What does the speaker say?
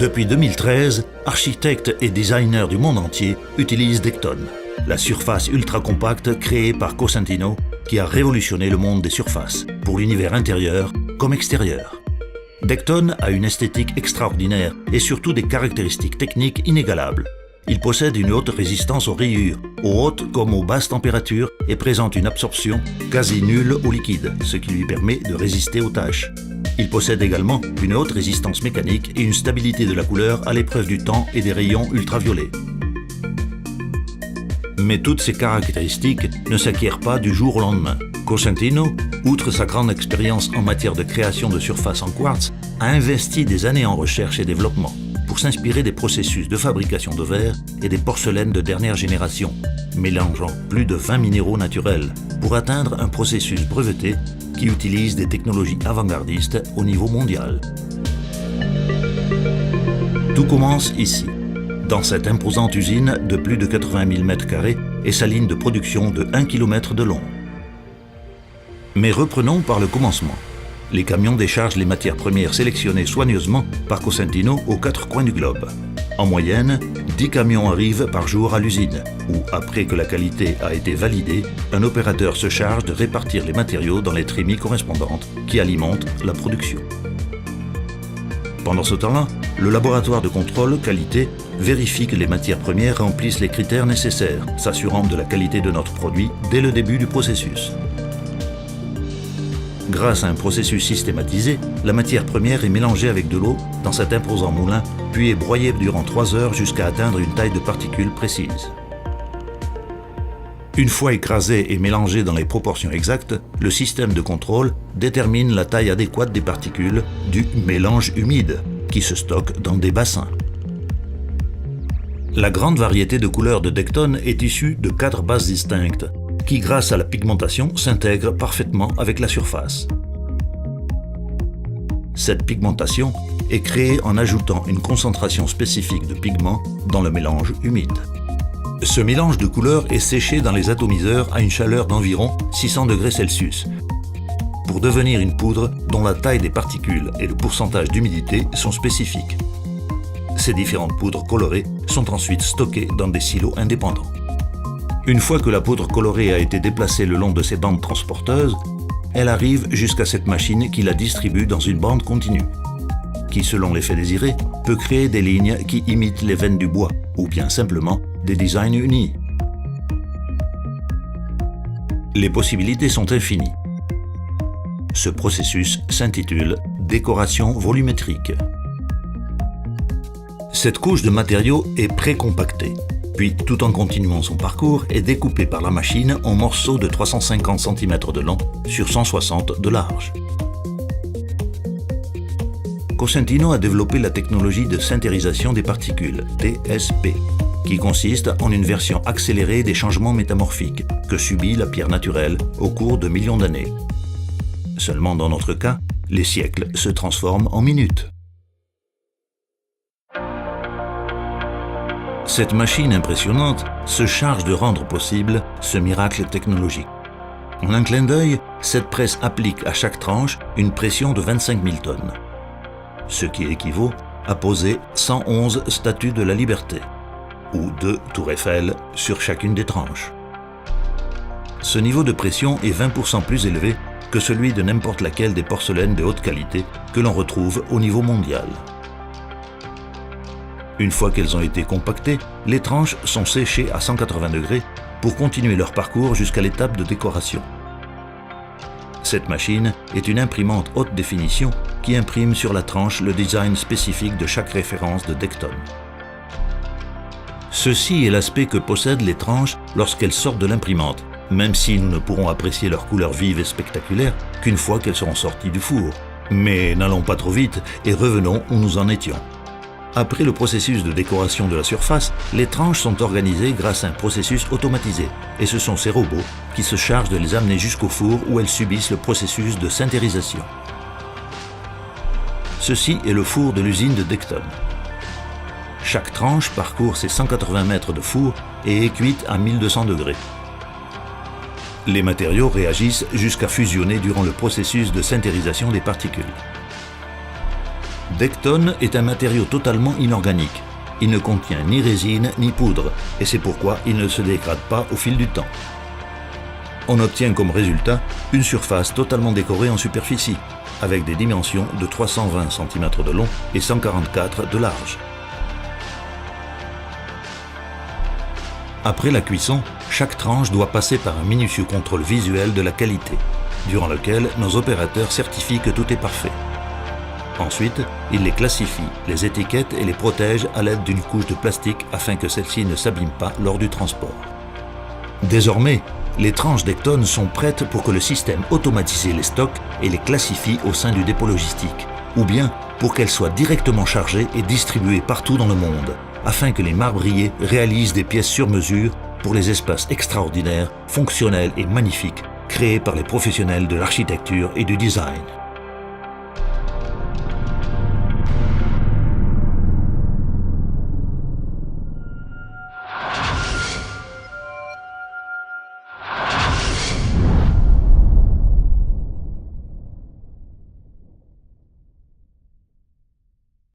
Depuis 2013, architectes et designers du monde entier utilisent Decton, la surface ultra compacte créée par Cosentino qui a révolutionné le monde des surfaces, pour l'univers intérieur comme extérieur. Decton a une esthétique extraordinaire et surtout des caractéristiques techniques inégalables. Il possède une haute résistance aux rayures, aux hautes comme aux basses températures et présente une absorption quasi nulle au liquide, ce qui lui permet de résister aux taches. Il possède également une haute résistance mécanique et une stabilité de la couleur à l'épreuve du temps et des rayons ultraviolets. Mais toutes ces caractéristiques ne s'acquièrent pas du jour au lendemain. Cosentino, outre sa grande expérience en matière de création de surfaces en quartz, a investi des années en recherche et développement pour s'inspirer des processus de fabrication de verre et des porcelaines de dernière génération, mélangeant plus de 20 minéraux naturels pour atteindre un processus breveté qui utilise des technologies avant-gardistes au niveau mondial. Tout commence ici, dans cette imposante usine de plus de 80 000 m² et sa ligne de production de 1 km de long. Mais reprenons par le commencement. Les camions déchargent les matières premières sélectionnées soigneusement par Cosentino aux 4 coins du globe. En moyenne, 10 camions arrivent par jour à l'usine, où, après que la qualité a été validée, un opérateur se charge de répartir les matériaux dans les trémies correspondantes qui alimentent la production. Pendant ce temps-là, le laboratoire de contrôle qualité vérifie que les matières premières remplissent les critères nécessaires, s'assurant de la qualité de notre produit dès le début du processus. Grâce à un processus systématisé, la matière première est mélangée avec de l'eau dans cet imposant moulin, puis est broyée durant 3 heures jusqu'à atteindre une taille de particules précise. Une fois écrasée et mélangée dans les proportions exactes, le système de contrôle détermine la taille adéquate des particules du mélange humide, qui se stocke dans des bassins. La grande variété de couleurs de Decton est issue de 4 bases distinctes, qui, grâce à la pigmentation, s'intègrent parfaitement avec la surface. Cette pigmentation est créée en ajoutant une concentration spécifique de pigments dans le mélange humide. Ce mélange de couleurs est séché dans les atomiseurs à une chaleur d'environ 600 degrés Celsius, pour devenir une poudre dont la taille des particules et le pourcentage d'humidité sont spécifiques. Ces différentes poudres colorées sont ensuite stockées dans des silos indépendants. Une fois que la poudre colorée a été déplacée le long de ces bandes transporteuses, elle arrive jusqu'à cette machine qui la distribue dans une bande continue, qui, selon l'effet désiré, peut créer des lignes qui imitent les veines du bois, ou bien simplement des designs unis. Les possibilités sont infinies. Ce processus s'intitule décoration volumétrique. Cette couche de matériaux est précompactée, puis, tout en continuant son parcours, est découpée par la machine en morceaux de 350 cm de long sur 160 de large. Cosentino a développé la technologie de sintérisation des particules, TSP, qui consiste en une version accélérée des changements métamorphiques que subit la pierre naturelle au cours de millions d'années. Seulement dans notre cas, les siècles se transforment en minutes. Cette machine impressionnante se charge de rendre possible ce miracle technologique. En un clin d'œil, cette presse applique à chaque tranche une pression de 25 000 tonnes, ce qui équivaut à poser 111 statues de la liberté, ou 2 tours Eiffel sur chacune des tranches. Ce niveau de pression est 20% plus élevé que celui de n'importe laquelle des porcelaines de haute qualité que l'on retrouve au niveau mondial. Une fois qu'elles ont été compactées, les tranches sont séchées à 180 degrés pour continuer leur parcours jusqu'à l'étape de décoration. Cette machine est une imprimante haute définition qui imprime sur la tranche le design spécifique de chaque référence de Decton. Ceci est l'aspect que possèdent les tranches lorsqu'elles sortent de l'imprimante, même si nous ne pourrons apprécier leur couleur vive et spectaculaire qu'une fois qu'elles seront sorties du four. Mais n'allons pas trop vite et revenons où nous en étions. Après le processus de décoration de la surface, les tranches sont organisées grâce à un processus automatisé, et ce sont ces robots qui se chargent de les amener jusqu'au four où elles subissent le processus de sintérisation. Ceci est le four de l'usine de Decton. Chaque tranche parcourt ses 180 mètres de four et est cuite à 1200 degrés. Les matériaux réagissent jusqu'à fusionner durant le processus de sintérisation des particules. Decton est un matériau totalement inorganique. Il ne contient ni résine ni poudre, et c'est pourquoi il ne se dégrade pas au fil du temps. On obtient comme résultat une surface totalement décorée en superficie, avec des dimensions de 320 cm de long et 144 de large. Après la cuisson, chaque tranche doit passer par un minutieux contrôle visuel de la qualité, durant lequel nos opérateurs certifient que tout est parfait. Ensuite, ils les classifient, les étiquettent et les protègent à l'aide d'une couche de plastique afin que celle-ci ne s'abîme pas lors du transport. Désormais, les tranches Decton sont prêtes pour que le système automatisé les stocke et les classifie au sein du dépôt logistique, ou bien pour qu'elles soient directement chargées et distribuées partout dans le monde, afin que les marbriers réalisent des pièces sur mesure pour les espaces extraordinaires, fonctionnels et magnifiques créés par les professionnels de l'architecture et du design.